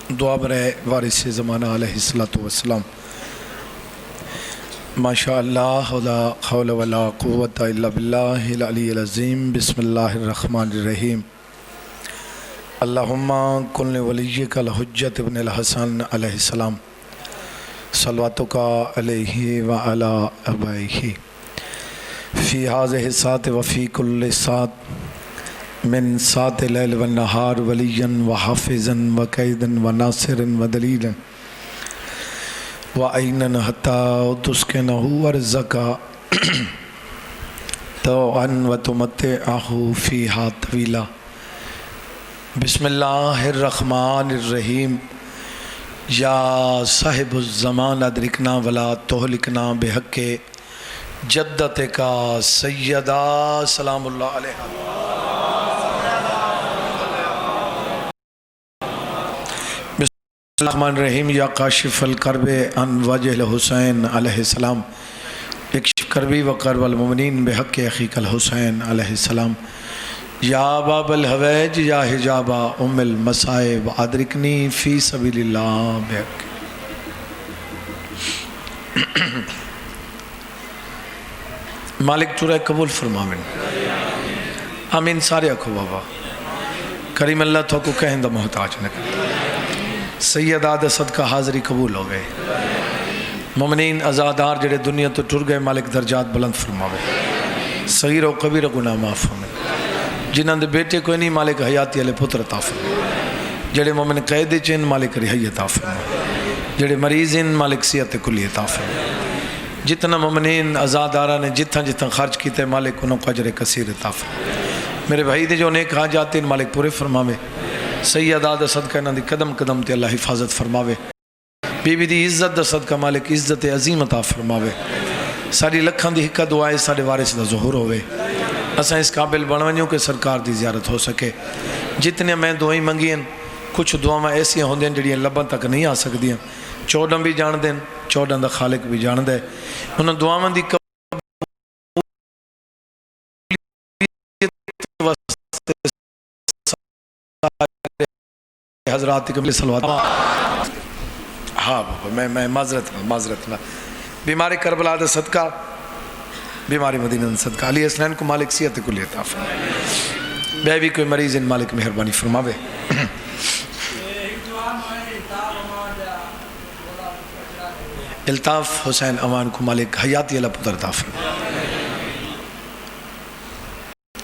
دعا برائے وارث زمانہ علیہ السلام۔ ماشاءاللہ لا حول ولا قوة الا باللہ العلی العظیم۔ بسم اللہ الرحمن الرحیم۔ اللہم کن ولیک الحجت ابن الحسن علیہ السلام صلواتک علیہ وعلی آبائہ فی ہذہ الساعۃ وفی کل ساعۃ من ساعت اللیل والنہار ولیا وحافظا وقیدا وناصرا ودلیلا وعینا حتی تسکنہ ارضک طوعا وتمتعہ فیہا طویلا۔ بسم اللہ الرحمن الرحیم۔ یا صاحب الزمان ادرکنا ولا تہلکنا بحق جدتک سیدہ سلام اللہ علیہ۔ الرحمن الرحیم۔ یا کاشف الکرب عن وجہ الحسین علیہ السلام اکشف کربی و کرب المؤمنین بحق اخیک الحسین علیہ السلام۔ یا باب الحویج یا حجاب ام المصائب ادرکنی فی سبیل اللہ بحق۔ مالک چورہ قبول فرماویں۔ آمین سارے اکھو بابا۔ کریم اللہ تو کو کہیں دا محتاج نہ کرتا۔ سیدہ دا صدقہ حاضری قبول ہو گئے۔ مومنین ازادار جڑے دنیا تو ٹر گئے مالک درجات بلند فرماوے۔ صغیر و کبیر گناہ معاف فرمائے۔ جنہاں دے بیٹے کوئی نہیں مالک حیاتی علیہ پتر عطا فرمائے۔ جڑے مومن قید چین مالک رہائی عطا فرمائے۔ جڑے مریض ہیں مالک صحت کلی عطا فرمائے۔ جتنا مومنین ازادارہ نے جتنا خرچ کیتے مالک انہوں کو اجر کثیر عطا فرمائے۔ میرے بھائی دے جو نیک حاجات ہیں مالک پورے فرماوے۔ سیدہ دا صدقہ انہاں دی قدم قدم تے اللہ حفاظت فرماوے۔ بی بی دی عزت دا صدقہ مالک عزت عظیم عطا فرماوے۔ ساری لکھاں دی حکا دعائے سارے وارث دا ظہور ہوئے۔ اساں اس قابل بنوانیوں کہ سرکار دی زیارت ہو سکے۔ جتنے میں دعائیں منگی ہیں کچھ دعائیں ایسی ہوں دیں جڑیاں لباں تک نہیں آ سکدیاں۔ چوڑاں بھی جان دیں چوڑاں دا خالق بھی جان دے۔ انہاں دعائیں دی حضرات قبل صلوات۔ ہاں بابا میں معذرت بیماری کربلا دا صدقہ بیماری مدینہ دا صدقہ علی حسنین کو مالک صحت کلی عطا فرمائے۔ بے بھی کوئی مریض ان مالک مہربانی فرماوے۔ الطاف حسین امان کو مالک حیاتی اللہ پتر عطا فرمائے۔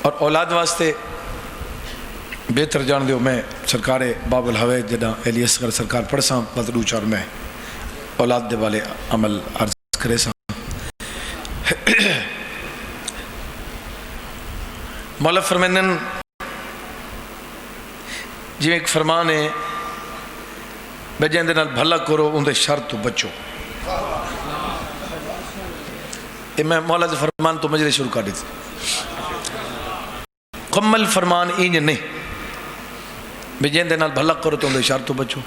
اور اولاد واسطے بہتر جان دیو میں سرکار باب الحویج جدہ علی اصغر سرکار پڑھساں بدروچ اور میں اولاد دے والے عمل عرض کرے ساں۔ مولا فرمینن جو ایک فرمان ہے بجین دے نال بھلا کرو ان دے شر تو بچو۔ میں مولا دے فرمان تو مجلے شروع کر دیتے مکمل فرمان اینج نہیں بجین دے نال بھلا کرو تو ان دے شر تو بچو،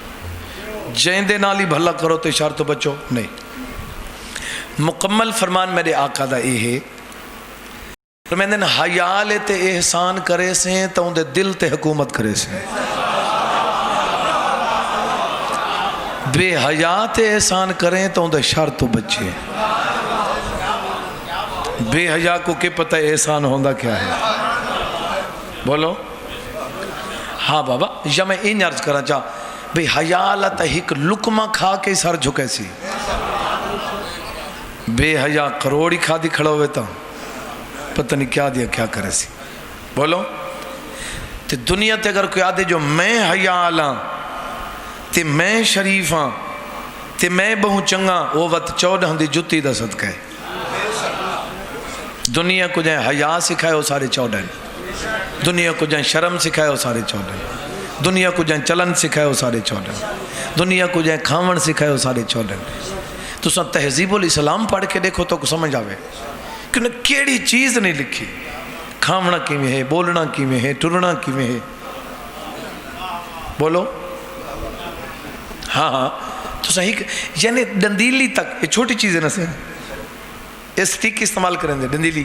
جین دے نال ہی بھلا کرو تو شر تو بچو نہیں۔ مکمل فرمان میرے آقا دا یہ ہے فرمائن حیال تے احسان کرے سے تو ان دے دل تے حکومت کرے سے۔ بے حیات احسان کریں تو ان دے شر تو بچے۔ بے حیا کو کہ پتہ احسان ہوندہ کیا ہے بولو۔ ہاں بابا یا میں این عرض کرنا چاہ بے حیالت ایک لکمہ کھا کے سر جھکے سی۔ بے حیا کروڑی کھا دی کھڑا ہوئے تا پتہ نہیں کیا دیا کیا کرے سی بولو۔ تے دنیا تے اگر کوئی آدھے جو میں حیالاں تے میں شریفاں تے میں بہو چنگا وہ وقت 14 دی جتی دا صدقہ ہے۔ دنیا کو جائیں حیا سکھائے وہ سارے 14 ہیں۔ دنیا کو جائیں شرم سکھائے وہ سارے 14 ہیں۔ دنیا کو جائیں چلن سکھائے وہ سارے 14 ہیں۔ دنیا کو جائیں کھاون سکھائے وہ سارے 14 ہیں۔ تو سن تہذیب الاسلام پڑھ کے دیکھو تو کو سمجھ آوے کہ انہیں کیڑی چیز نہیں لکھی۔ کھاونا کی میں ہے، بولنا کی میں ہے، ٹرنا کی میں ہے بولو۔ ہاں تو صحیح یعنی ڈندیلی تک یہ چھوٹی چیز ہے نا سے اس ٹک استعمال کریں دے ڈندیلی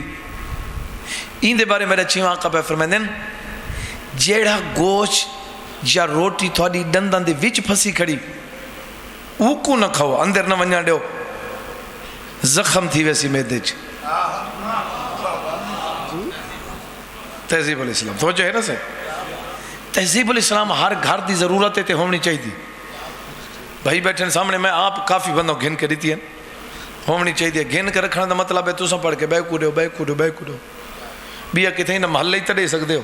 این دے بارے میرا چیوہ آقا پہ فرمائیں دیں جیڑا گوشت یا روٹی تھوڑی ڈندن دے وچ پھسی کھڑی او کو نہ کھاؤ اندر نہ ونجا ڈیو زخم تھی ویسی میدے چ تہذیب الاسلام توجہ ہے نا سے تہذیب الاسلام ہر گھر دی ضرورت ہے تے ہونی چاہیے بھائی بیٹھے سامنے میں آپ کافی بندوں گھن کے دیتی ہیں ہونی چاہیے گھن کے رکھنا دا مطلب ہے تساں پڑھ کے بے کوڑو بے کوڑو بے کوڑو بیا کتنے نہ محلے ہی تڑے سکتے ہو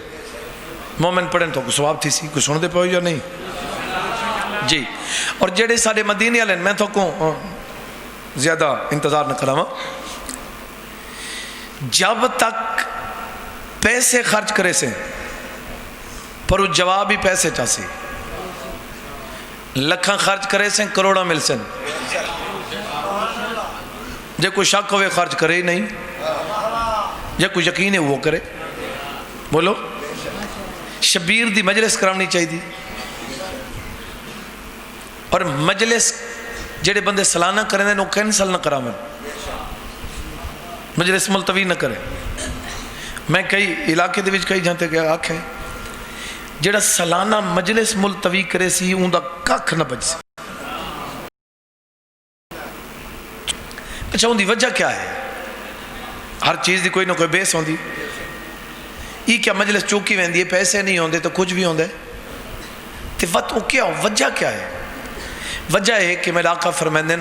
مومن پڑھیں تو کوئی سواب تھی سی کوئی سن دے پہو یا نہیں جی اور جڑے ساڑے مدینے والے میں تو کو زیادہ انتظار نہ کراں جب تک پیسے خرچ کرے سے پر وہ جواب ہی پیسے چاہسی لکھاں خرچ کرے سے کروڑا مل سن جے کوئی شک ہوئے خرچ کرے ہی نہیں یا کوئی یقین ہے وہ کرے بولو شبیر دی مجلس کرامنی چاہیے دی اور مجلس جڑے بندے سلانہ کریں دیں وہ کینسل نہ کرامن مجلس ملتوی نہ کریں میں کئی علاقے دے وچ کئی جانتے کہ آکھ ہے جڑا سلانہ مجلس ملتوی کرے سی اون دا ککھ نہ بچ سی اچھا ان دی وجہ کیا ہے ہر چیز دی کوئی نہ کوئی بیس ہوندی یہ کیا مجلس چوکی ویندی ہے پیسے نہیں ہوندے تو کچھ بھی ہوندے تے وجہ کیا ہے وجہ ہے کہ میرا آقا فرمائندے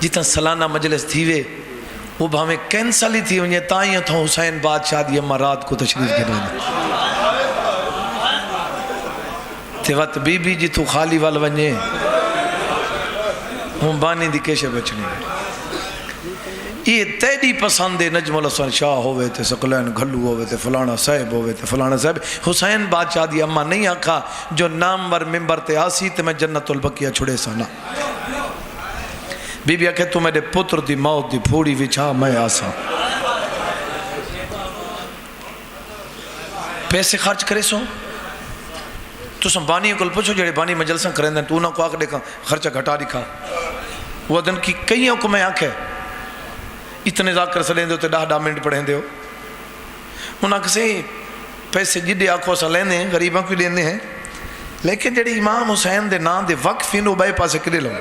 جتنا سلانہ مجلس تھیوے وہ بھامیں کینسل ہی تھی انہیں تائیں تھا حسین بادشاہ دی اما رات کو تشریف کے دے تے وقت بی بی جی تو خالی وال ونجے ہوں بانی دی کیشے بچنی یہ تیری پسند نجم الحسن شاہ ہوئے تے سقلین گھلو ہوئے تے فلانا صاحب ہوئے تے فلانا صاحب حسین بادشاہ دی اما نہیں آکھا جو نامور ممبر تے آسی تے میں جنت البقیہ چھڑے سانا بی بی آکھے تو میرے پتر دی موت دی پھوڑی وچھا میں آسا پیسے خرچ کرے سو تو سن بانی کل پوچھو جڑے بانی مجلساں کریں دیں تو نہ کو آکھ دیکھا خرچہ گھٹا دکھا وہ دن کی کئیوں کو میں آنکھے اتنے ذاکر سے لیں دے ہوتے 10 منٹ پڑھیں دے ہو انہاں کسے پیسے جدے آنکھوں سے لیں دے ہیں غریباں کو لیں دے ہیں لیکن جڑے امام حسین دے نام دے وقف انہوں بائے پاسے کرے لوں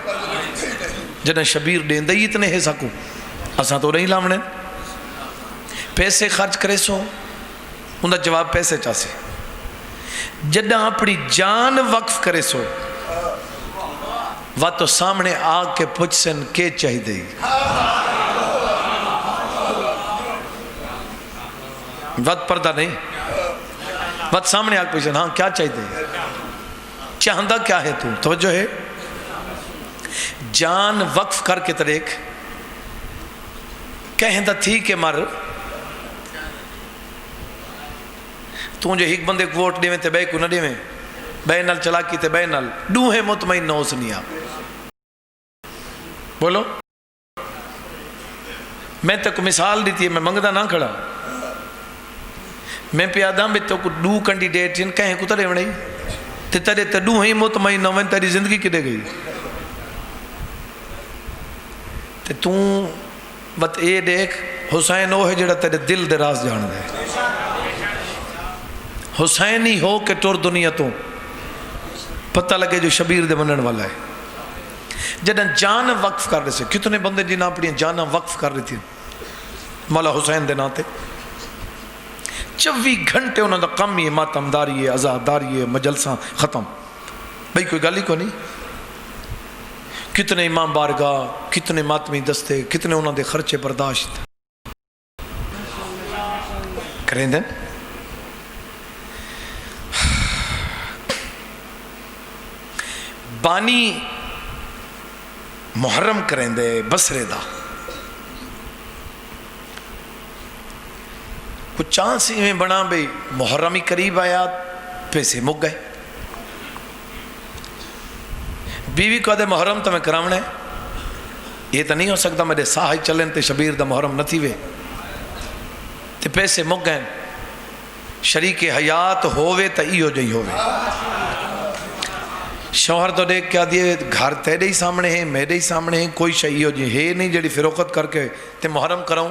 جنہیں شبیر دیں دے اتنے ہے سکو اساں تو نہیں لامنے پیسے خرچ کرے سو انہاں جواب پیسے چاہسے جدہ اپنی جان وقف کرے سو وہ تو سامنے آگ کے پچھ سن کے چاہی دے وقت پردہ نہیں وقت سامنے آگ پچھ سن ہاں کیا چاہی دے چاہندہ کیا ہے تو توجہ ہے جان وقف کر کے تریک کہندہ تھی کہ مر تو جو ایک بندے کو ووٹ دے میں تے بے کو نہ دے میں بے نال چلا کی تے بے نال دوہے مطمئن نہ ہو سنی آپ بولو میں تے کو مثال دیتی ہے میں منگدہ نہ کھڑا میں پیادہ میں تو کو دو کنڈیڈیٹ جن کہیں کو ترے وڑائی تے ترے تے دوہے مطمئن نہ ہوئے تیری زندگی کدے گئی تے تو بات اے دیکھ حسین وہ ہے جڑا تیرے دل دے راز جان دے حسین ہی ہو کہ ٹور دنیا تو پتہ لگے جو شبیر دے منن والا ہے جدن جان وقف کر رہے سے کتنے بندے جنہاں اپنی جانا وقف کر رہی تھی مولا حسین دے ناتے 24 گھنٹے انہوں دا کم ہی ماتمداری ہے عذابداری ہے مجلساں ختم بھئی کوئی گالی کو نہیں کتنے امام بارگاہ کتنے ماتمی دستے کتنے انہوں دے خرچے برداشت کریں دیں بانی محرم کریں دے بسرے دا کچھ چانس ہی میں بنا بھئی محرمی قریب آیا پیسے مک گئے بیوی کو دے محرم تو میں کرامنے یہ تو نہیں ہو سکتا میرے ساہی چلیں تے شبیر دا محرم نہ تھی وے تے پیسے مک گئے شریک حیات ہووے تا ایو جئی ہووے شوہر تو دیکھ کیا دیئے گھر تیرے ہی سامنے ہیں میرے ہی سامنے ہیں کوئی شیئیو جی ہے نہیں جڑی فروخت کر کے تے محرم کراؤں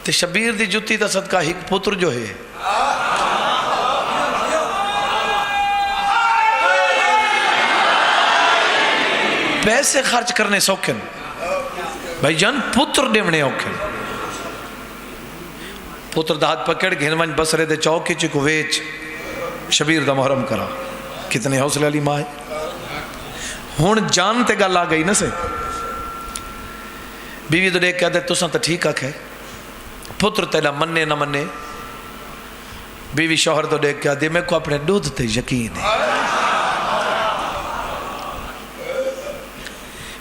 تے شبیر دی جتی تا صدقہ ایک پتر جو ہے پیسے خرچ کرنے سوکھن بھائی جان پتر دیونے اوکھن پتر دا ہاتھ پکڑ گھن ون بسرے دے چوکی چکو ویچ شبیر دا محرم کرا کتنے حوصلے علی ماں ہے ہون جان تے گل آ گئی نا سے بیوی تو دیکھ کہتے تساں تو ٹھیک آکھے پتر تیلا مننے نہ مننے بیوی شوہر تو دیکھ کہتے میں کو اپنے دودھ تے یقین ہے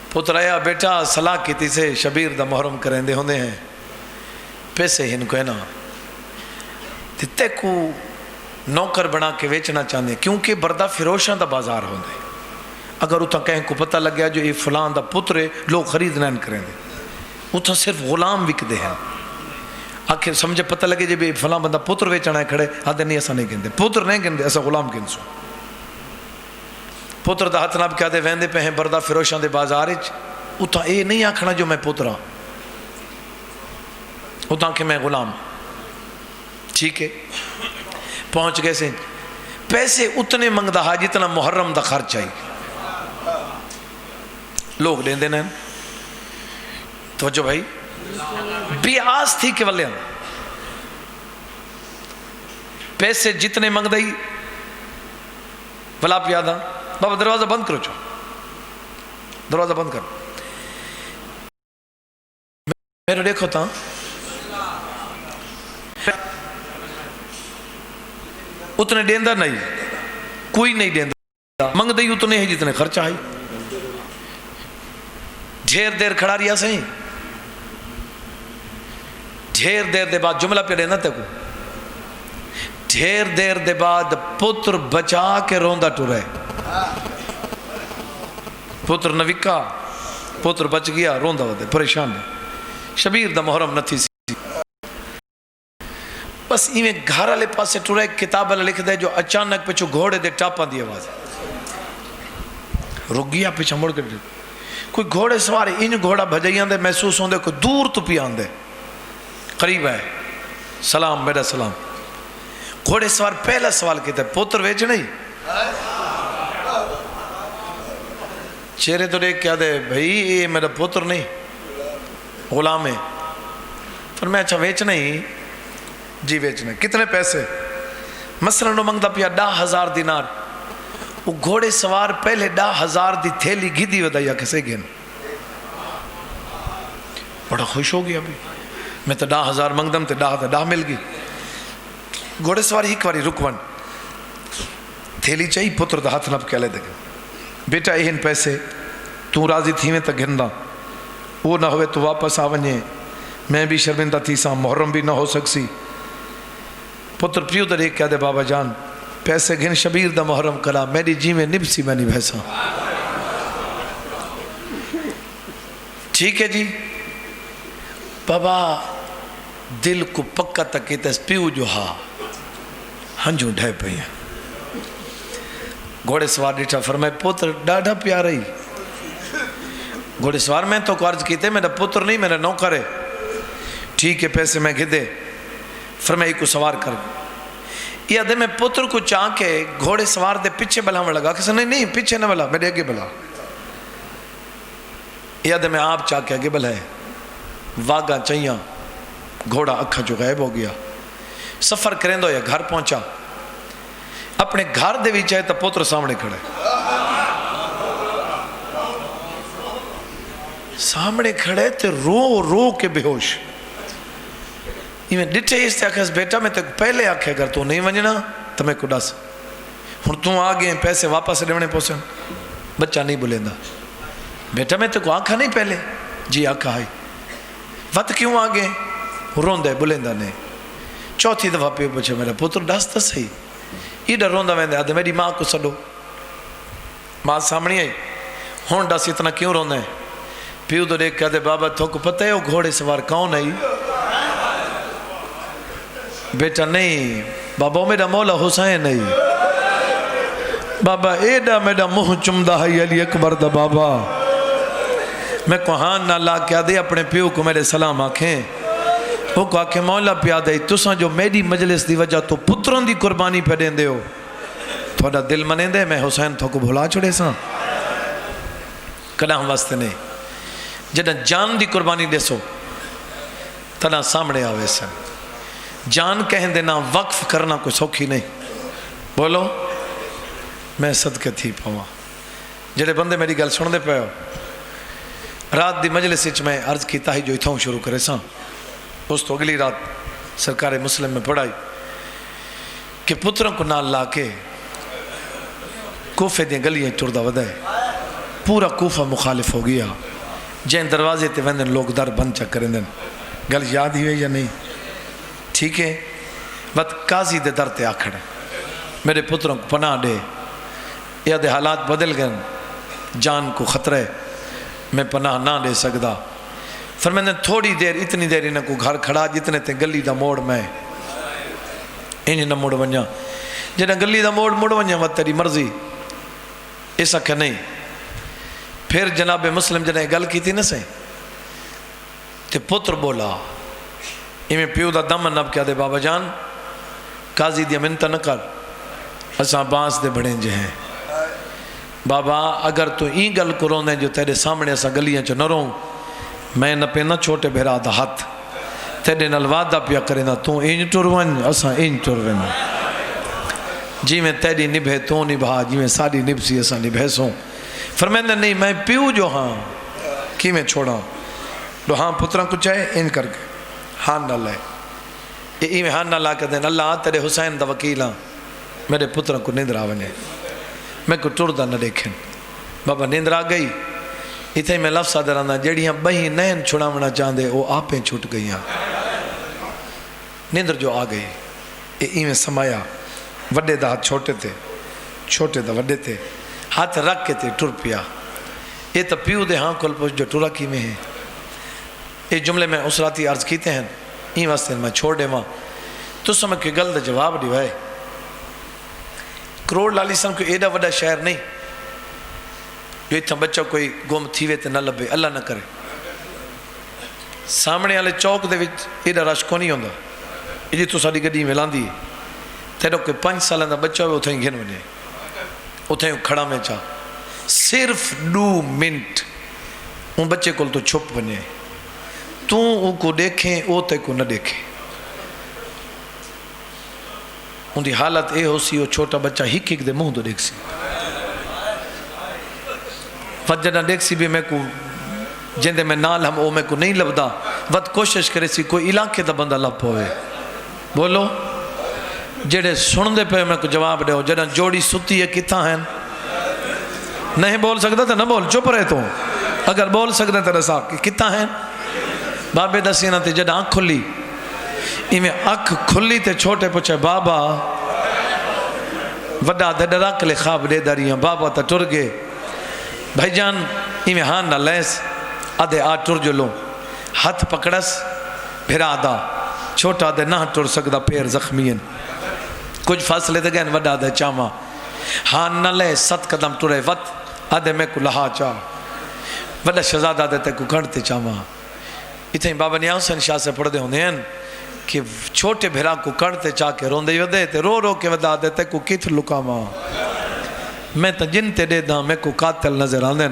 پتر آیا بیٹا صلاح کیتی سے شبیر دا محرم کریں دے ہوندے ہیں پیسے ہن کو ہے نا تے کو نوکر بنا کے ویچنا چاہتے ہیں کیونکہ بردہ فروشاں دا بازار ہوندے اگر اتھا کہیں کو پتہ لگ گیا جو یہ فلان دا پتر ہے لوگ خرید نہ کریں دے اتھا صرف غلام وک دے ہیں آخر سمجھے پتہ لگے جب یہ فلان بندہ پتر ویچنا ہے کھڑے آدھے نہیں ایسا نہیں گندے پتر نہیں گندے ایسا غلام گنسو پتر دا ہاتھ ناب کیا دے ویندے پہ ہیں بردہ فروشاں دے بازار اتھا اے نہیں آکھنا جو میں پتر ہاں اتھا کہ میں غلام ٹھیک ہے پہنچ گئے سے پیسے اتنے منگ دا جتنا محرم دا خرچ آئی لوگ دیں دینا توجہ بھائی بھی آس تھی کہ والے پیسے جتنے منگ دائی بلا پیادا بابا دروازہ بند کرو چھو دروازہ بند کرو میرے دیکھو تھا اتنے دیندہ نہیں کوئی نہیں دیندہ منگ دائی اتنے ہی جتنے خرچہ آئی ڈھیر دیر کھڑا ریا سہیں ڈھیر دیر دے بعد جملہ پہ دینا تے کو ڈھیر دیر دے بعد پتر بچا کے روندہ ٹو رہے پتر نوکا پتر بچ گیا روندہ ہوتے پریشان شبیر دا محرم نہ تھی سی بس ایویں گھارا لے پاسے ٹو رہے کتاب اللہ لکھ دے جو اچانک پچھو گھوڑے دے ٹاپاں دی آواز رک گیا پیچھا مڑ کے کوئی گھوڑے سوارے ان گھوڑا بھجائیاں دے محسوس ہوندے کوئی دور تو پیان دے قریب ہے سلام بیٹا سلام گھوڑے سوار پہلا سوال کہتا ہے پتر ویچ نہیں چہرے تو دیکھ کیا دے بھائی یہ میرا پتر نہیں غلام ہے فرمایا اچھا ویچ نہیں جی ویچ نہیں کتنے پیسے مثلا نو منگتا پیا 10,000 دینار وہ گھوڑے سوار پہلے 10,000 دی تھیلی گھی ودایا کسے گن بڑا خوش ہو گیا بھی میں تو 10,000 منگدم تے 10 مل گئی گھوڑے سوار ہی کواری رکون تھیلی چاہی پتر دا ہاتھ نب کیا لے دے گا بیٹا ایہن پیسے تو راضی تھی میں تا گھندا وہ نہ ہوئے تو واپس آونجے میں بھی شرمندہ تھی سا محرم بھی نہ ہو سکسی پتر پریو در ایک کیا دے بابا جان پیسے گھن شبیر دا محرم کرا میری جی میں نبسی میں نہیں بھیسا ٹھیک ہے جی بابا دل کو پکا تکی تیس پیو جو ہاں ہنجو ڈھے پہ ہیں گھوڑے سوار ڈیٹھا فرمائے پتر ڈاڑھا پیارا ہی گھوڑے سوار میں تو کو عرض کیتے میرا پتر نہیں میرا نوکر ہے ٹھیک ہے پیسے میں گھدے فرمائے کو سوار کر یہ دے میں پتر کو چاہ کے گھوڑے سوار دے پیچھے بلا میں لگا کسی نہیں پیچھے نہ بلا میرے اگے بلا یہ دے میں آپ چاہ کے اگے بلا ہے واگا چاہیاں گھوڑا اکھا جو غائب ہو گیا سفر کریں دو یا گھر پہنچا اپنے گھر دے بھی چاہے تا پتر سامنے کھڑے سامنے کھڑے تے رو کے بے ہوش میں ڈٹھے اس تے آکھے بیٹا میں تے پہلے آکھے اگر تو نہیں ونجنا تو میں کو ڈس ہن تو آگے پیسے واپس لیونے پوسن بچہ نہیں بولیندا بیٹا میں تے کو آکھا نہیں پہلے جی آکھا ہے وقت کیوں آگے روندے بولیندا نہیں چوتھی دفعہ پہ پوچھے میرا پتر ڈس تا صحیح یہ ڈر روندا ویندے آدھے میری ماں کو سڈو ماں سامنے آئی ہون ڈس اتنا کیوں روندے پیو تو دیکھ کہتے بابا تو کو پتہ ہے وہ گھوڑے سوار کون ہے بیٹا نہیں بابا میرا مولا حسین نہیں بابا ایڈا میرا منہ چمدہ ہے علی اکبر دا بابا میں کو ہاں نہ لا کیا دے اپنے پیو کو میرے سلام آنکھیں وہ کو آنکھیں مولا پیا دے تساں جو میری مجلس دی وجہ تو پتروں دی قربانی پہ دیں دے ہو تھوڑا دل منیں دے میں حسین تو کو بھلا چھڑے ساں کداں واسطے نہیں جدہ جان دی قربانی دیسو تنا سامنے آوے سن جان کہیں دینا وقف کرنا کوئی سوکھی نہیں بولو میں صدقے تھی پاواں جڑے بندے میری گل سن دے پے ہو رات دی مجلس وچ میں عرض کیتا ہی جو اتھوں شروع کرے ساں اس تو اگلی رات سرکار مسلم میں پڑھائی کہ پتروں کو نال لا کے کوفے دیں گلیاں ٹردہ ودائے پورا کوفہ مخالف ہو گیا جن دروازے تے وندن لوگ در بند چک کریں دن گل یاد ہی ہوئی یا نہیں ٹھیک ہے وقت قاضی دے در تے آکھڑ میرے پتروں کو پناہ دے یا دے حالات بدل گئے جان کو خطرہ میں پناہ نہ دے سکدا فرمائیں تھوڑی دیر اتنی دیر انہیں کو گھر کھڑا جتنے تے گلی دا موڑ میں انہیں نہ موڑ ونجا جنہیں گلی دا موڑ موڑ ونجا وقت تیری مرضی ایسا کہ نہیں پھر جناب مسلم جنہیں گل کی تھی نہ سے تے پتر بولا میں پیو دا دم نب کیا دے بابا جان قاضی دیا منتہ نہ کر اساں بانس دے بڑیں جے ہیں بابا اگر تو این گل کروں دیں جو تیرے سامنے اساں گلیاں چو نہ رہوں میں نہ پہ نہ چھوٹے بھیرا دا ہاتھ تیرے نلوادہ پیا کریں دا تو این ٹرون اساں این ٹرون جی میں تیری نبھے تو نبھا جی میں ساری نبھ سی اساں نبھے سوں فرمائندہ نہیں میں پیو جو ہاں کی میں چھوڑا تو ہاں پتران کچھ ہے ان کر کے ہاں نہ لے یہ ہاں نہ لا کے دیں اللہ تیرے حسین دا وکیل ہاں میرے پتران کو نیندر آونے میں کو ٹردہ نہ دیکھیں بابا نیندر آ گئی اتھے میں لفظ آدھر آنا جیڑیاں بہی نین چھڑاونا چاندے وہ آپیں چھوٹ گئی ہاں نیندر جو آ گئی میں سمایا وڈے دا ہاتھ چھوٹے تھے چھوٹے دا وڈے تھے ہاتھ رکھ کے تھے ٹر پیا یہ تو پیو دے ہاں کل پوچھ جو ٹورا کی میں ہے یہ جملے میں اس راتی عرض کیتے ہیں این واسطے میں چھوڑ دے ماں تو سمجھ کے گل دا جواب دیوائے کروڑ لالی سن کوئی ایڈا وڈا شہر نہیں جو اتنا بچہ کوئی گم تھیوے تے نہ لبے اللہ نہ کرے سامنے والے چوک دے وچ ایڈا رش کو نہیں ہوندا یہ تو ساری گڈی ملان دی تیرا کوئی 5 سالہ دا بچہ ہوئے اتھیں گھن ونے اتھیں کھڑا میں چاہ صرف 2 منٹ ان بچے کو تو چھپ بنے تو ان کو دیکھیں او تے کو نہ دیکھیں ان دی حالت اے ہو سی وہ چھوٹا بچہ ہک دے منہ تو دیکھ سی وجہ نہ دیکھ سی بھی میں کو جندے میں نال ہم او میں کو نہیں لبدا وقت کوشش کرے سی کوئی علاقے دا بندہ لب ہوئے بولو جڑے سن دے پہ میں کو جواب دے ہو جڑا جوڑی ستی ہے کتھا ہیں نہیں بول سکتا تھا نہ بول چپ رہے تو اگر بول سکتا تھا رسا کتھا ہیں بابے دسینا تے جڑا آنکھ کھلی میں آنکھ کھلی تے چھوٹے پوچھے بابا وڈا دے ڈراک لے خواب دے داریاں بابا تا ٹر گئے بھائی جان میں ہاں نہ لیس آدھے آ ٹر جو لوں ہاتھ پکڑس بھرا دا چھوٹا دے نہ ٹر سکتا پیر زخمین کچھ فاصلے دے گئے وڈا دے چاما ہاں نہ لے 7 قدم ٹرے وقت آدھے میں کو لہا چاہ وڈا شہزادہ دے تے کو کھڑتے چاما اتھیں بابا نیاں حسین شاہ سے پڑھ دے ہوندے ہیں کہ چھوٹے بھیرا کو کھڑتے چاہ کے روندے ودے تے رو رو کے ودا دے تے کو کتھ لکاما میں تا جن تے دے دا میں کو قاتل نظر آندیں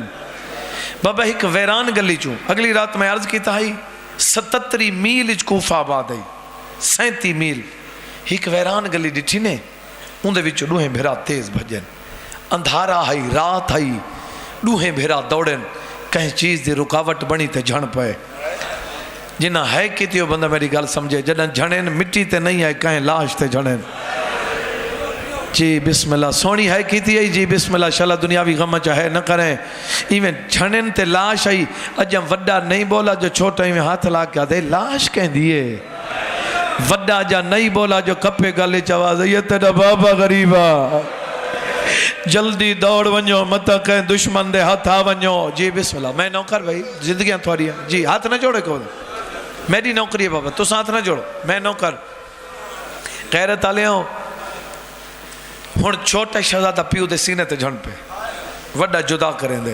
بابا ایک ویران گلی چوں اگلی رات میں عرض کی تاہی 77 میل اچ کوفہ آباد ہے 37 میل ایک ویران گلی ڈٹھی نے اندھے وچ ڈوہیں بھیرا تیز بھجن اندھارا ہائی رات ہائی ڈوہیں بھیرا دوڑن کہیں چیز دی رکاوٹ بنی تے جھن پائے جنہ ہے کیتی ہو بندہ میری گل سمجھے جنہ جھنین مٹی تے نہیں ہے کہیں لاش تے جھنین جی بسم اللہ سونی ہے کیتی ہے جی بسم اللہ شاءاللہ دنیاوی غم چاہے نہ کریں ایویں جھنین تے لاش آئی اجم وڈا نہیں بولا جو چھوٹا ایویں ہاتھ لا کے دے لاش کہیں دیئے وڈا جا نہیں بولا جو کپے گالے چواز یہ تیرا بابا غریبا جلدی دوڑ ونجو متا کہیں دشمن دے ہاتھ آ ونجو جی بسم اللہ میں نوکر بھائی زندگیاں تھوڑی ہیں جی ہاتھ نہ جوڑے کو میری نوکری ہے بابا تو ساتھ نہ جوڑو میں نوکر غیرت آلے ہوں ہن چھوٹا شہزادہ پیو دے سینے تے جھن پہ وڈا جدا کریں دے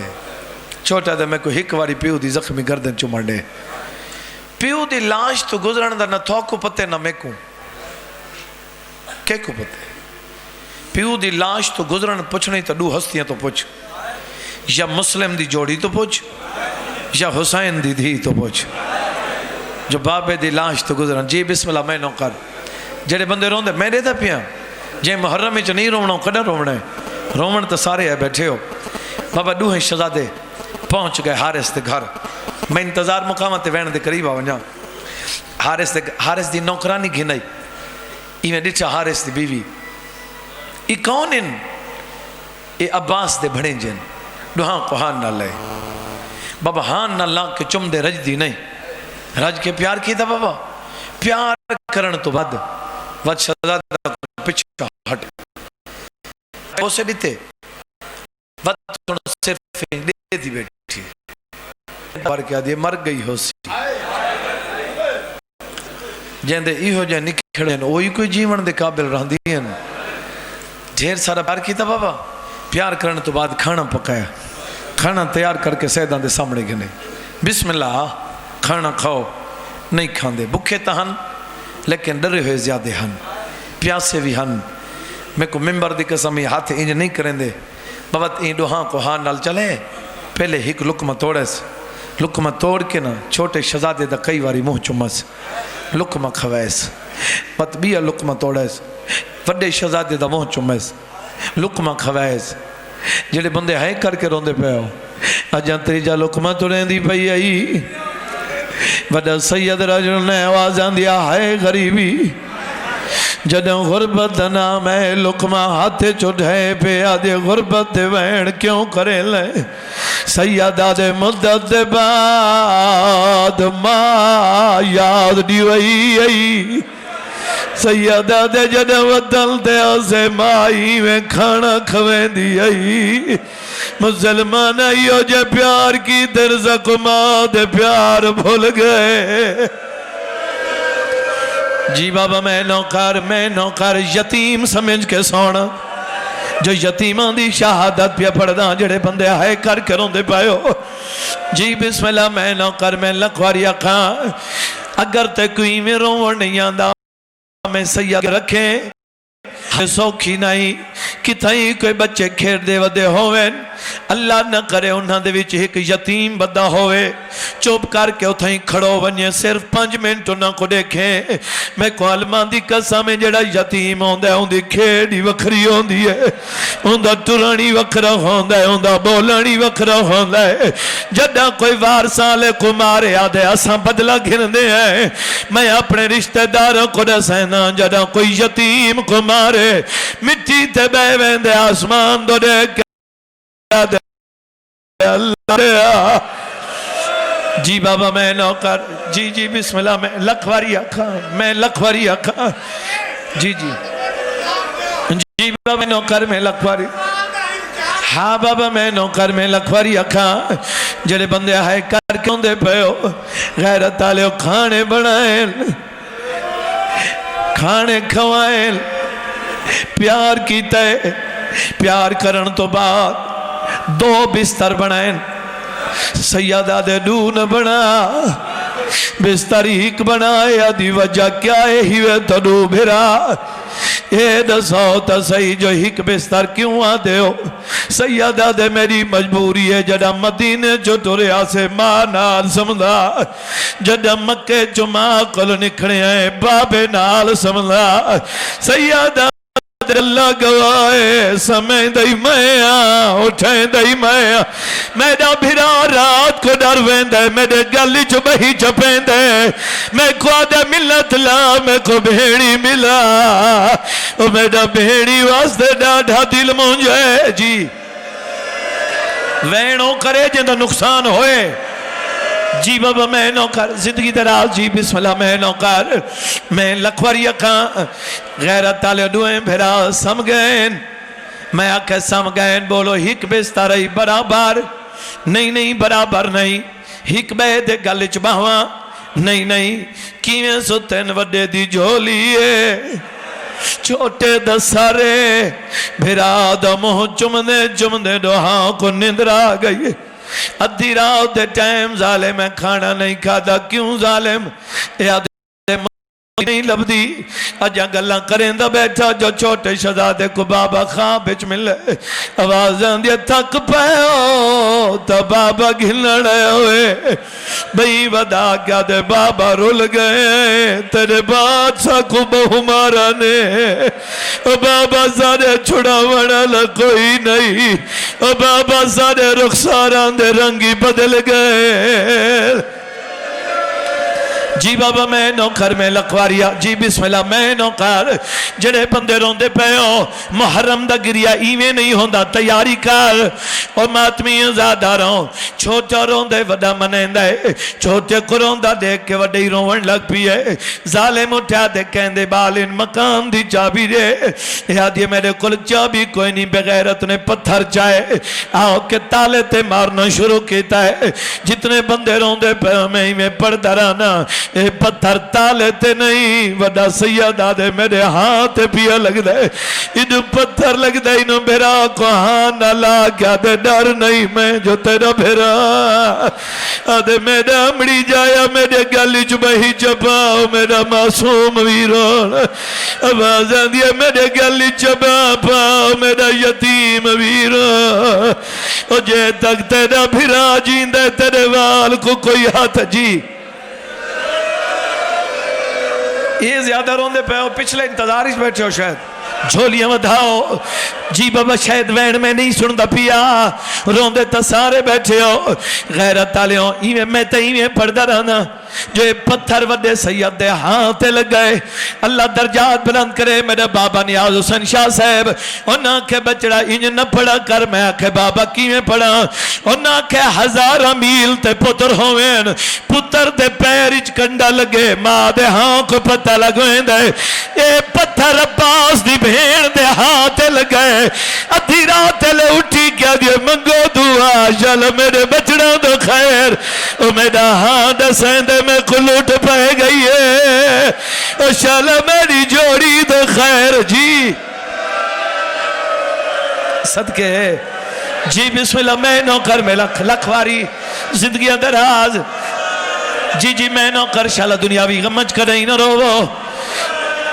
چھوٹا دے میں کوئی ہک واری پیو دی زخمی گردن چمڑ دے پیو دی لاش تو گزرن دا نہ تھوکو پتے نہ میں کو کیا کو پتے پیو دی لاش تو گزرن پوچھنے تو 2 ہستیاں تو پوچھ یا مسلم دی جوڑی تو پوچھ یا حسین دی دھی تو پوچھ جو بابے دی لاش تو گزرن جی بسم اللہ میں نو کر جڑے بندے روندے میں دے دا پیا جے محرم میں نہیں رونا کڑا رونا ہے رومن تو سارے ہے بیٹھے ہو بابا دوہیں شہزادے پہنچ گئے حارث دے گھر میں انتظار مقامت وین دے قریب آؤں جا حارث دی نوکرانی گھنائی ایویں ڈچا حارث دی بیوی ای کون ان اے عباس دے بھڑیں جن دوہاں کو ہان نہ لے بابا ہان نہ لا کے چم دے رج دی نہیں رج کے پیار کی تھا بابا پیار کرن تو بعد وقت شہزادہ پچھا ہٹ اسے دیتے وقت سن صرف دے دی بیٹھی بار کیا دیے مر گئی ہو سی جہاں دے ایہو جہاں نکھڑے ہیں وہی کوئی جیون دے قابل رہن دی ہیں ڈھیر سارا پیار کیتا بابا پیار کرنے تو بعد کھانا پکایا کھانا تیار کر کے سیدان دے سامنے گنے بسم اللہ کھانا کھاؤ نہیں کھان دے بکھے تا ہن لیکن ڈرے ہوئے زیادہ ہن پیاسے بھی ہن میں کو ممبر دی قسمی ہاتھ انج نہیں کریں دے بابا این دوہاں کو ہاں نال چلے پہلے ہک لکمہ توڑے سے لکمہ توڑ کے نا چھوٹے شہزادے دا کئی واری منہ چمہ سے لکمہ کھوائے سے بات بیا لکمہ توڑے سے وڈے شہزادے دا منہ چمہ سے لکمہ کھوائے سے جڑے بندے ہائے کر کے روندے پہ ہو اجاں تریجا لکمہ توڑیں دی پئی آئی وڈا سید رجل نے آواز آندیا ہائے غریبی جدوں غربت نام ہے لکمہ ہاتھے چڑھے پہ آدھے غربت وین کیوں کرے لے سیدہ دے مدت دے بعد ماں یاد دیوئی آئی سیدہ دے جدوں ودل دے اسے مائی میں کھانا کھویں دی آئی مسلمان آئیو جے پیار کی درزق ماں دے پیار بھول گئے جی بابا میں نوکر یتیم سمجھ کے سونا جو یتیمان دی شہادت پیا پڑھدا جڑے بندے آئے کر کے روندے پائے ہو جی بسم اللہ میں نوکر میں لکھواری اکھاں اگر تے کوئی میں روڑ نہیں آندہ میں سید رکھیں سوکھی نہیں کتھائی کوئی بچے کھیر دے ودے ہوئے اللہ نہ کرے انہاں دے وچ ایک یتیم بدہ ہوئے چوب کر کے اتھائی کھڑو ونیے صرف 5 منٹ نہ کو دیکھیں میں کو علمان دی قسم میں جڑا یتیم ہوندہ ہے ان دی کھیڑی وکھری ہوندی ہے ان دا ٹرانی وکھرا ہوندہ ہے ان دا بولانی وکھرا ہوندہ ہے جڑا کوئی وارسالے کو مارے آدھے اساں بدلہ گھن دے ہیں میں اپنے رشتہ داروں کو دسینا جڑا کوئی یتیم کو مارے مٹی تے بے ویندے آسمان دو دے کے اللہ جی بابا میں نوکر جی بسم اللہ میں لکھواری آکھاں جی بابا میں نوکر میں لکھواری ہاں بابا میں نوکر میں لکھواری آکھاں جڑے بندے آئے کر کیوں دے پہ ہو غیرت آلے کھانے بنائیں کھانے کھوائیں پیار کیتا ہے پیار کرن تو بعد 2 بستر بنائیں سیدہ دے دون بنا بستر ایک بنائے آدھی وجہ کیا ہے ہی وے تو دو بھرا اے دسو تا صحیح جو ایک بستر کیوں آدھے ہو سیدہ دے میری مجبوری ہے جڑا مدینے جو توریا سے ماں نال سمدھا جڑا مکے جو ماں کل نکھڑے ہیں بابے نال سمدھا سیدہ اللہ گوائے سمیں دائی میں اٹھیں دائی میں میرا بھرا رات کو ڈر ویندے میرے گلی جو بہی چپیں دے میں کو آدھے ملت لا میں کو بھیڑی ملا میرا بھیڑی واسطے ڈاڑھا دل مونجے جی وینوں کرے جن دا نقصان ہوئے جی بابا میں نوکر زندگی دراز جی بسم اللہ میں نوکر میں لکھواری اکھاں غیرت تالے دوئیں بھرا سمگین میں آکھے سمگین بولو ہک بستاری برابر نہیں برابر نہیں ہک بے دے گلچ باہواں نہیں کیویں ستن وڈے دی جھولیے چھوٹے دسارے بھرا دا موہ چمدے دوہاں کو نندرا گئی ادھی رات دے ٹائم ظالم میں کھانا نہیں کھادا کیوں ظالم نہیں لبدی اجا گلاں کریں دا بیٹھا جو چھوٹے شہزادے کو بابا خواب بچ ملے آوازاں دی تھک پہو تا بابا گھلڑے ہوئے بھئی ودا کیا دے بابا رول گئے تیرے بادشاہ کو بہو مارا نے بابا سارے چھڑا وڑا کوئی نہیں بابا سارے رخساران دے رنگی بدل گئے جی بابا میں نوکر میں لکواریا جی بسم اللہ میں نوکر جڑے بندے روندے پہ ہو محرم دا گریا ایویں نہیں ہوندہ تیاری کر اور ماتمی زیادہ رہوں چھوٹا روندے وڈا منیندہ ہے چھوٹے کو روندہ دیکھ کے وڈی روون لگ پیے ظالم اٹھا دے کہندے بالین مکان دی چابی رے یاد یہ میرے کل چابی کوئی نہیں بغیرت نے پتھر چاہے آؤ کہ تالے تے مارنا شروع کیتا ہے جتنے بندے روندے پہ ہمیں میں پڑھ درانا اے پتھر تالے تے نہیں وڈا سیدہ دے میرے ہاتھ پیا لگ دے انہوں پتھر لگ دے انہوں بھیرا کو ہاں نہ لا کیا دے ڈر نہیں میں جو تیرا بھیرا آدھے میرا امڑی جایا میرے گلی چبہی چپاؤ میرا معصوم ویرون آوازاں دیا میرے گلی چپا پاؤ میرا یتیم ویرون اور جے تک تیرا بھیرا جیندے تیرے وال کو کوئی ہاتھ جی یہ زیادہ روندے پہ ہو پچھلے انتظاریش بیٹھے ہو شاید جھولیاں ودھاؤ جی بابا شاید وین میں نہیں سندہ پیا روندے تا سارے بیٹھے ہو غیرت تالے ہو ایویں میں تا ایویں پڑھدا رہنا جو پتھر وڈے سید دے ہاتھے لگ گئے اللہ درجات بلند کرے میرے بابا نیاز حسین شاہ صاحب انہاں کے بچڑا انج نہ پڑھا کر میں آکھے بابا کیویں پڑھا انہاں کے 1000 میل تے پتر ہوئیں پتر دے پیرچ کنڈا لگے ماں دے ہاں کو پتہ لگویں دے اے پتھر عباس دی بھیڑ دے ہاتھے لگے ادھی رات لے اٹھی کیا دیے منگو دعا شل میرے بچڑا دو خیر او میرا ہاں دسیں دے میں کلوٹ پہ گئی ہے او شل میری جوڑی دو خیر جی صدقے جی بسم اللہ میں نوکر میں لکھواری زندگی دراز جی جی میں نوکر شالا دنیاوی غمج کریں نہ رو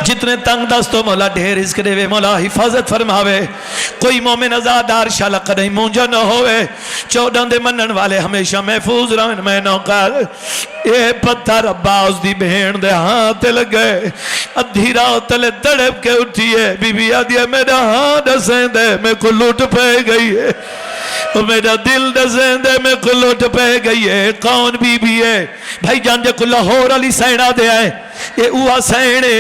جتنے تنگ دستو مولا ڈھیر اس کرے وے مولا حفاظت فرماوے کوئی مومن ازادار شالا قدیں مونجا نہ ہوئے 14 دے منن والے ہمیشہ محفوظ رہن میں نوکر اے پتھر عباس دی بہن دے ہاتھ لگے ادھی رات لے تڑپ کے اٹھئے بی بی آدیا میرا ہاتھ دسیں دے میں کو لوٹ پہ گئی ہے میرا دل دسیں دے میں کو لوٹ پہ گئی ہے کون بی بی ہے بھائی جان جے کو لاہور علی سینہ دے آئے یہ اوہ سینے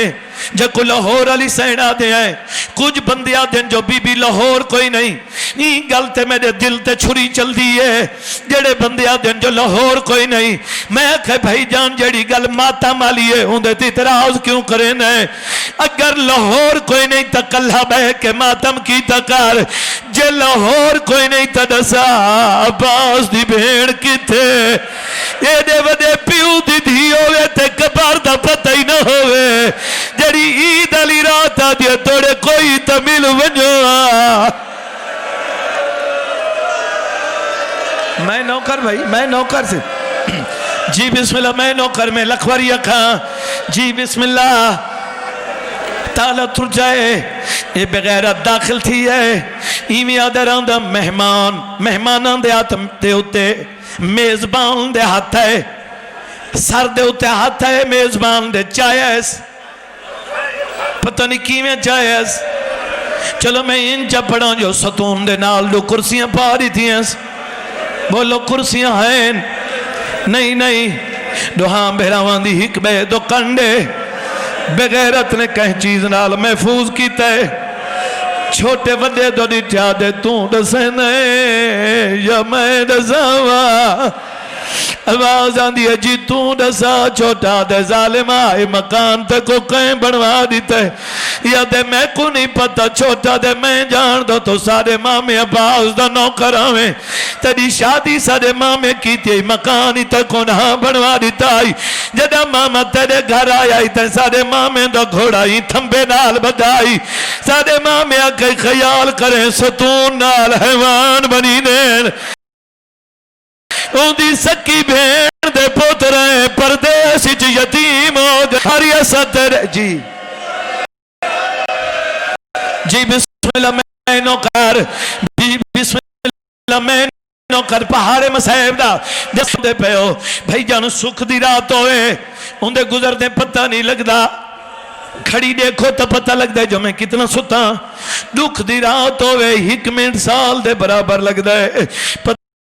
جے کو لاہور علی سینہ دے آئے کچھ بندیاں دیں جو بی بی لاہور کوئی نہیں نہیں گلتے میرے دل تے چھری چل دیئے جڑے بندیاں دیں جو لاہور کوئی نہیں میں کہے بھائی جان جڑی گل ماتا مالیے ہوں دے تیتراز کیوں کریں نہیں اگر لاہور کوئی نہیں تا کلہ بہ کے ماتم کی تکار جے لاہور کوئی نہیں تا دسا عباس دی بھیڑ کی تھے اے دے ودے پیو دی دھی ہوئے تے کبار دا پتہ ہی نہ ہوئے جڑی عید علی رات آدھے توڑے کوئی تمیل ونجوا میں نوکر بھائی میں نوکر سے جی بسم اللہ میں نوکر میں لکھوری اکھاں جی بسم اللہ تالا تر جائے یہ بغیرت داخل تھی ہے ایمی آدھر آندھا مہمان دے ہاتھ دے ہوتے میزبان دے ہاتھ ہے سر دے ہوتے ہاتھ ہے میزبان دے چاہیس پتہ نہیں کی میں چاہیس چلو میں انجا پڑھا جو ستون دے نال دو کرسیاں پاری تھی ہیں بولو کرسیاں ہیں نہیں دو ہاں بہراوان دی حکبے دو کنڈے بغیرت نے کہیں چیز نال محفوظ کیتا ہے چھوٹے وڈے دو ڈٹیا دے توں دسنے یا میں دساوا آواز آندھی ہے جی توں دسا چھوٹا دے ظالم آئے مکان تے کو کہیں بڑھوا دیتے یا دے میں کو نہیں پتا چھوٹا دے میں جان دو تو سارے ماں میں عباس دا نوکر آویں تیری شادی سارے ماں میں کی تھی مکانی تے کو نہ بڑھوا دیتا ہی جدہ ماما تیرے گھر آیا ہی تے سارے ماں میں دا گھوڑا ہی تھمبے نال بدائی سارے ماں میں آکے خیال کریں ستون نال حیوان بنی نین اون دی سکی بھین دے پوتریں پردیس چ یتیم ہو گئے حریست جی جی بسم اللہ میں نوکر جی بسم اللہ میں نوکر پہاڑے مسائب دا جس دے پہ ہو بھائی جانو سکھ دی رات ہوئے ان دے گزر دے پتہ نہیں لگ دا کھڑی دیکھو تا پتہ لگ دے جو میں کتنا ستا دکھ دی رات ہوئے 1 منٹ سال دے برابر لگ دے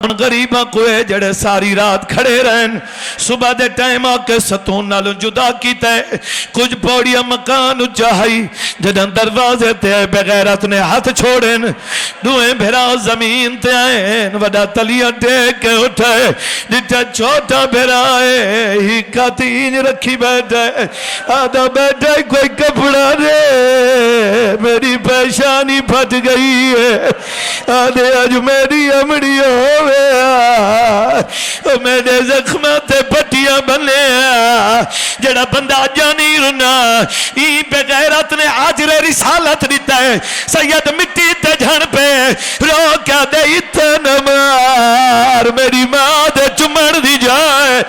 غریبہ کوئے جڑے ساری رات کھڑے رہن صبح دے ٹائم آکے ستون نالوں جدا کیتا ہے کچھ پوڑیا مکان چاہی جدن دروازے تے بغیرت نے ہاتھ چھوڑن دوئیں بھرا زمین تے آئین وڈا تلیہ ٹیک کے اٹھائے جتا چھوٹا بھرا ہے ہی کاتین رکھی بیٹھے آدھا بیٹھے کوئی کپڑا دے میری پیشانی پھٹ گئی ہے آدھے آج میری امڑی ہو میرے زخمات پٹیاں بنے جڑا بندہ جانی رنا ای پہ غیرت نے آجر رسالت دیتا ہے سید مٹی تے جھن پہ رو کیا دے اتنا مار میری ماں دے چمڑ دی جائے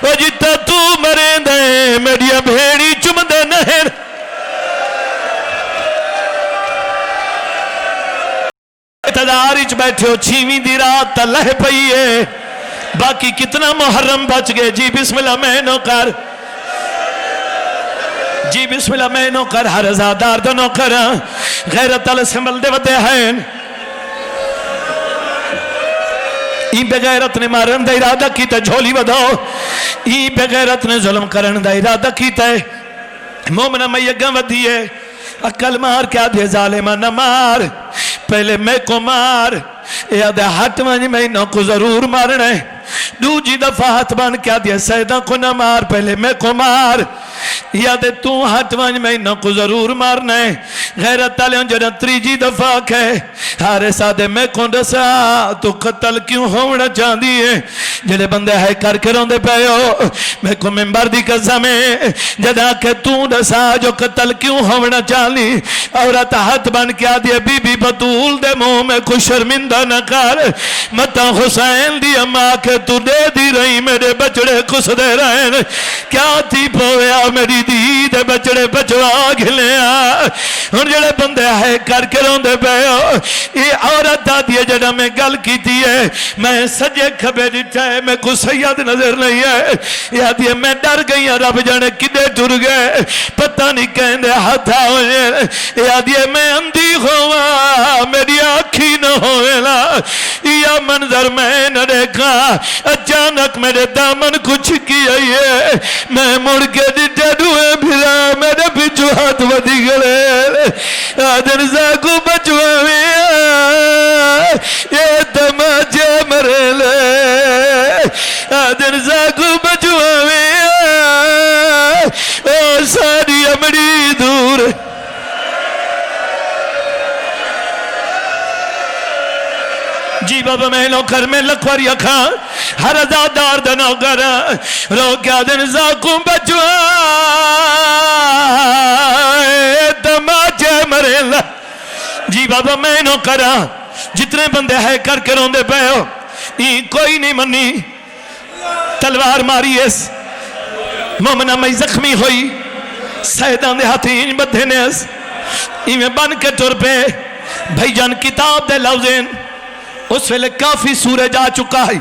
وہ جتا تو مرے دے میری بھیڑی چم دے نہر تداریچ بیٹھے ہو چھیویں دی رات تلہ پئیے باقی کتنا محرم بچ گئے جی بسم اللہ میں نوکر جی بسم اللہ میں نوکر ہر ازادار دو نوکر غیرت اللہ سنبل دے ودے ہیں این بے غیرت نے مارن دا ارادہ کیتا جھولی ودھو این بے غیرت نے ظلم کرن دا ارادہ کیتا ہے مومنہ میں یگاں ودھیے اکل مار کیا دے ظالمہ نہ مار پہلے میں کو مار یاد ہٹ ونج میں نو کو ضرور مارنے دو جی دفعہ ہاتھ بان کیا دیا سیدہ کو نہ مار پہلے میں کو مار یاد تو ہٹ ونج میں نو کو ضرور مارنے غیرت تالیوں جنہ تریجی دفعہ کہے ہارے سادے میں کو ڈسا تو قتل کیوں ہونا چاہ دیئے جنہ بندے ہے کر کے روندے پہ ہو میں کو ممبر دی قسمیں جنہ کہ تو ڈسا جو قتل کیوں ہونا چاہ لی عورت ہاتھ بان کیا دیا بی بی بطول دے منہ میں کو شرمندہ نہ کر متا حسین دی اماں کہ تو دے دی رہی میرے بچڑے کس دے رہن کیا تھی پویا میری دی دے بچڑے بچوا گھلیا اور جڑے بندے ہے کر کے روندے پہ ہو یہ عورت آدھی جڑا میں گل کی تھی ہے میں سجے کھبے ڈٹھا ہے میں کو سید نظر نہیں ہے یہ آدھی میں ڈر گئی رب جانے کدے ٹر گئے پتہ نہیں کہندے ہاتھا ہوئے یہ آدھی میں اندھی ہوا میری آنکھی نہ ہوئے یا منظر میں نہ دیکھا اچانک میرے دامن کچھ کیا ہے میں مڑ کے ڈٹے ڈوئے بھرا میرے پیچھو ہاتھ ودی گلے آدھر زاکو بچوا میں یہ تماچے مرے لے آدھر زاکو بچوا میں او ساری امڑی دور جی بابا میں نوکر میں لکھوری اکھاں ہر ازادار دا نوکر رو کیا دن زاکوں بچوا تماچے مرے اللہ جی بابا میں نوکر جتنے بندے ہے کر کے روندے پہ ہو کوئی نہیں منی تلوار ماری اس مومنہ میں زخمی ہوئی سیدان دے ہاتھیں بدھے نے اس میں بن کے ٹر پہ بھائی جان کتاب دے لفظین اس ویلے کافی سورے جا چکا ہے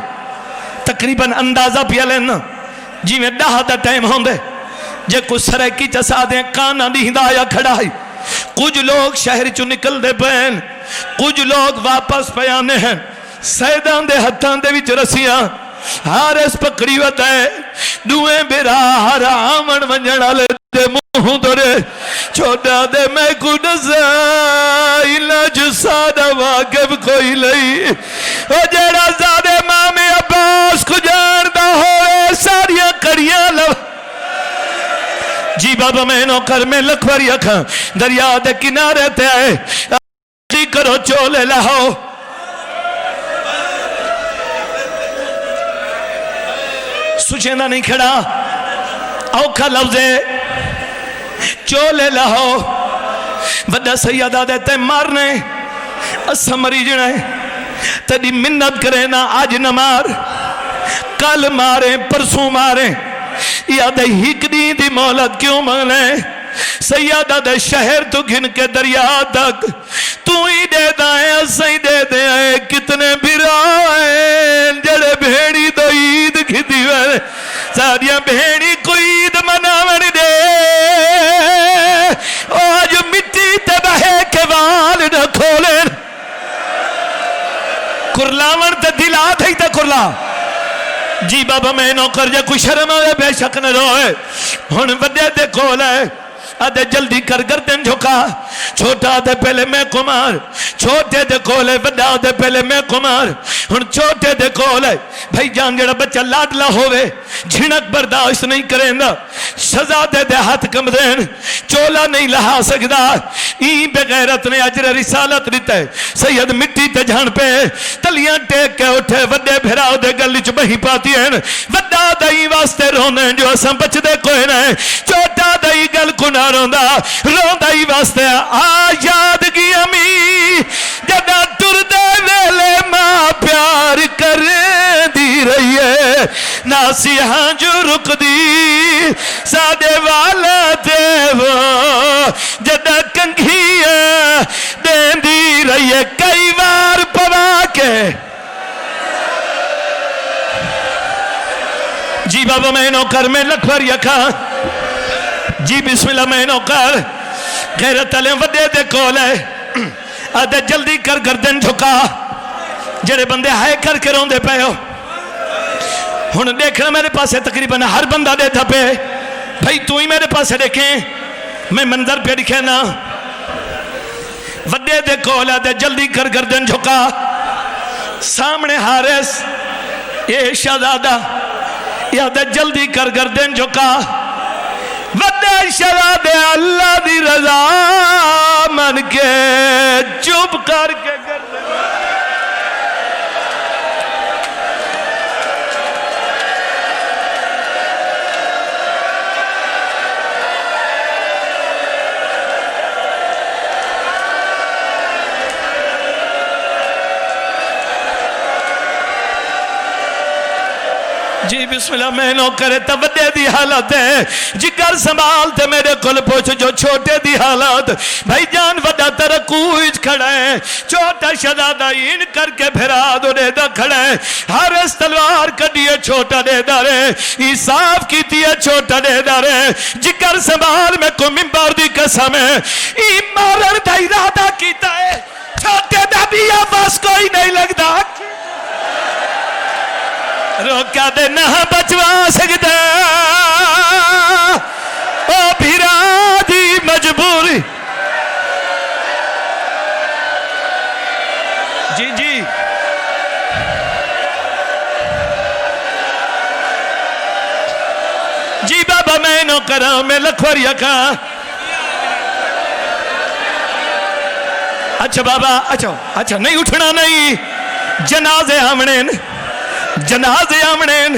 تقریباً اندازہ پیا لینا جی میں ڈاہ دا ٹائم ہوں دے جے کچھ سرے کی چسا دیں کانا دی ہدایہ کھڑا ہے کچھ لوگ شہر چو نکل دے پہن کچھ لوگ واپس پیانے ہیں سیدان دے ہتھان دے وچ رسیاں ہارس پکڑی ہوتا ہے دوئیں بیرا ہر آمن ونجڑا لے دے منہ دورے چھوٹا دے میں کو نزا جو سادہ واقب کوئی لئی او جیڑا زادے مام عباس کو جاندہ ہوئے ساریاں کڑیاں لو جی بابا میں نوکر میں لکھوری اکھاں دریا دے کنارے تے آئے آتی کرو چولے لہو سوچیندہ نہیں کھڑا اوکھا لفظے چولے لہو وڈا سیدہ دیتے مارنے اسا مریجنے تیری منت کرے نا آج نہ مار کل مارے پرسوں مارے یا دے ہکدی دی مولت کیوں مانے سیدہ دے شہر تو گھن کے دریا تک تو ہی دے دائیں اسیں دے دیں کتنے بھرائیں جڑے بھیڑی دو عید کھتی ہوئے ساریاں بھیڑی کو عید مناون دے آج مٹی تے بہے کے وال نہ کھولیں کرلاون تے دلا تھی تے کرلا جی بابا میں نوکر جے کوئی شرم آئے بے شک نہ روئے ہن وڈے دے کھول ہے آدھے جلدی کر گردن جھکا چھوٹا دے پہلے میں کمار چھوٹے دے کولے بڑا دے پہلے میں کمار ہن چھوٹے دے کولے بھائی جان جڑا بچہ لاڈلا ہوئے جھنک برداشت نہیں کریں دا سزا دے دے ہاتھ کم دین چولا نہیں لہا سکدا این بغیرت نے اجر رسالت دیتا ہے سید مٹی تے جھان پہ تلیاں ٹیک کے اٹھے وڈے بھراؤ دے گلی چ بہی پاتی ہیں وڈا دائی واسطے رونے جو اساں بچ دے کوئی نہ چھوٹا دائی گل کنا روندا ہی واسطے آ یاد کی امی جدا ٹر دے ویلے ماں پیار کر دی رہی ہے ناسیہاں جو رک دی سادے والا دے وہ جدا کنگھی دین دی رہی ہے کئی بار پوا کے جی بابا میں نوکر میں لکھور یکا جی بسم اللہ میں نوکر غیرت علیہ وڈے دے کول ہے آدھے جلدی کر گردن جھکا جڑے بندے ہائے کر کے روندے پہ ہو ہن دیکھنا میرے پاس ہے تقریباً ہر بندہ دے تھا پہ بھائی تو ہی میرے پاس ہے دیکھیں میں منظر پہ دکھے نا وڈے دے کول آدھے جلدی کر گردن جھکا سامنے حارس یہ شہزادہ یہ آدھے جلدی کر گردن جھکا وڈے شہزادے اللہ دی رضا من کے چپ کر کے گردن جی بسم اللہ میں نو کرے تبدے دی حالت ہے جگر سنبھال تے میرے کل پوچھ جو چھوٹے دی حالت بھائی جان وڈا ترکوج کھڑا ہے چھوٹا شہزادہ ان کر کے بھرا دو دے دا کھڑا ہے ہر اس تلوار کڑیے چھوٹا دے دا رہے صاف کیتی ہے چھوٹا دے دا رہے جگر سنبھال میں کو ممبر دی قسم ہے مارن دا ارادہ کیتا ہے چھوٹے دا بھی آواز کوئی نہیں لگتا روکا دے نہ بچوا سکتا او بھیرا دی مجبوری جی جی جی بابا میں نو کرا میں لکھور یکا اچھا بابا اچھا نہیں اٹھنا نہیں جنازے آمنین جنازے آمنین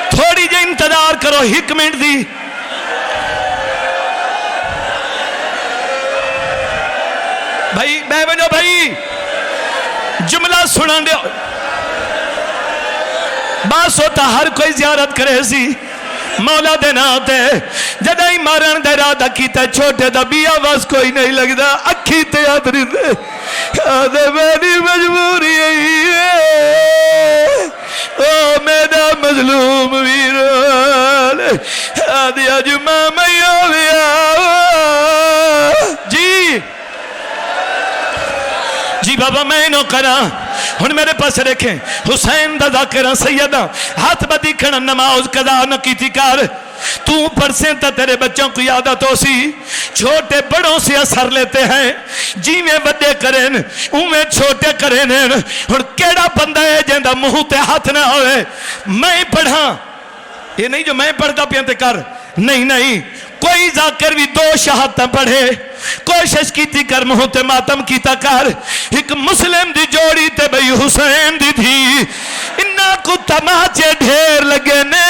تھوڑی جے انتظار کرو ایک منٹ دی بھائی بے بجو بھائی جملہ سنان دے باس ہوتا ہر کوئی زیارت کرے سی مولا دے ناتے جدائی مارن دے رادہ کیتا چھوٹے دا بھی آواز کوئی نہیں لگتا اکھی تے آدری دے آدھے میری مجبوری ہے او میرا مظلوم ویران آدھی آجمہ میں جی بابا میں نو کرا ہن میرے پاس دیکھیں حسین دا ذاکرہ سیدہ ہاتھ بدی کھڑا نماز قضا نہ کی تھی کار تو پرسیں تا تیرے بچوں کو یادت ہو سی چھوٹے بڑوں سے اثر لیتے ہیں جی میں بڑے کریں میں چھوٹے کریں ہن کیڑا بندہ ہے جندہ منہ تے ہاتھ نہ ہوئے میں پڑھا یہ نہیں جو میں پڑھتا پیانتے کر نہیں کوئی ذاکر بھی دو شہادتیں پڑھے کوشش کی تھی کر منہ تے ماتم کیتا کر ایک مسلم دی جوڑی تے بھئی حسین دی تھی انہاں کو تماچے ڈھیر لگے نے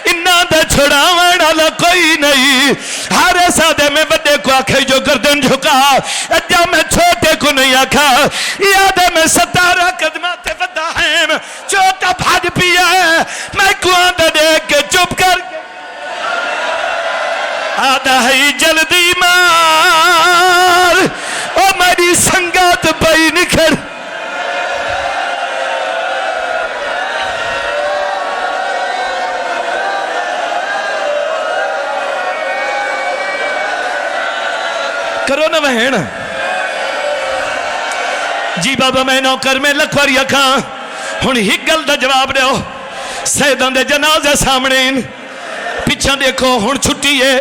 انہاں دا چھڑاوان والا کوئی نہیں ہر سادے میں بڑے کو آکھے جو گردن جھکا اجا میں چھوٹے کو نہیں آکھا یادے میں 17 قدمات ودا ہیں چھوٹا بھاگ پیا ہے میں کو آندہ دیکھ کے چپ کہتا ہے جلدی مار او میری سنگت پئی نکھر کرو نہ بہن جی بابا میں نوکر میں لکھواری اکھاں ہن ہک گل دا جواب دیو سیداں دے جنازے سامنے پیچھے دیکھو ہن چھٹی ہے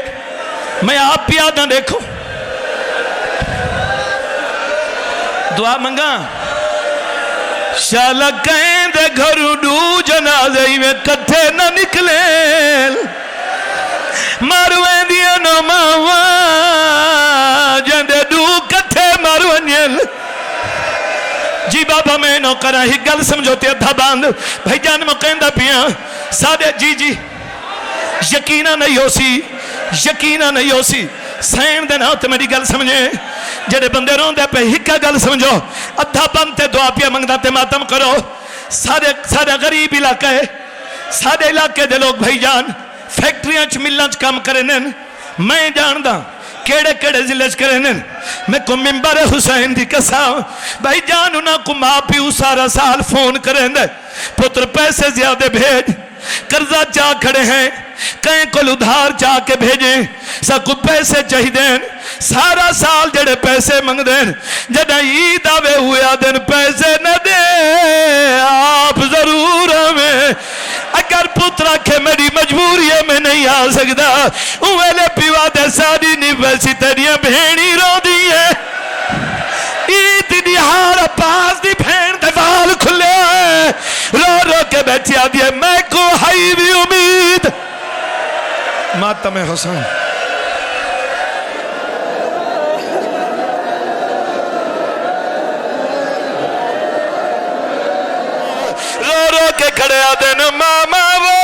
میں آپ پیادہ دیکھو دعا منگا شالا کہیں دے گھر ڈو جنازے میں کتھے نہ نکلے مارویں دیا نو ماوا جندے ڈو کتھے مارویں جی بابا میں نو کرا ہی گل سمجھوتے ادھا باند بھائی جان مقیندہ پیاں سادے جی جی یقینہ نہیں ہو سی سین دے ناؤ تے میری گل سمجھے جڑے بندے رون دے پہ ہکا گل سمجھو ادھا باند تے دعا پیا منگدہ تے ماتم کرو سادے غریب علاقہ ہے سادے علاقے دے لوگ بھائی جان فیکٹریاں چ ملان چ کام کرنن میں جاندہ کیڑے ضلع کرنن میں کو ممبر حسین دی قسم بھائی جان انہاں کو ماں پیو سارا سال فون کریں دے پتر پیسے زیادہ بھیج قرضہ چاہ کھڑے ہیں کہیں کل ادھار چاہ کے بھیجیں سکو پیسے چاہی دیں سارا سال جڑے پیسے منگ دیں جڑا عید آوے ہوئے آدن پیسے نہ دے آپ ضرور ہمیں اگر پترہ کے میری مجبوری میں نہیں آ سکتا اوہلے پیوا دے ساری نہیں ویسی تیریاں بھینی رو دی ہے عید دیہار پاس دی بھین دیوال کھلے ہیں رو کے بیٹھی آدھی ہے میں کو ہائی بھی امید ماتم حسین رو کے کھڑے آدھے نا ماما وہ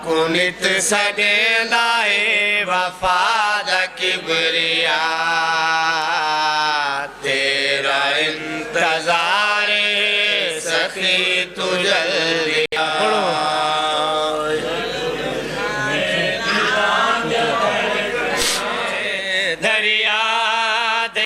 کنت سدیں دائے وفا دا کبریا تیرا انتظار سخی تو جلدی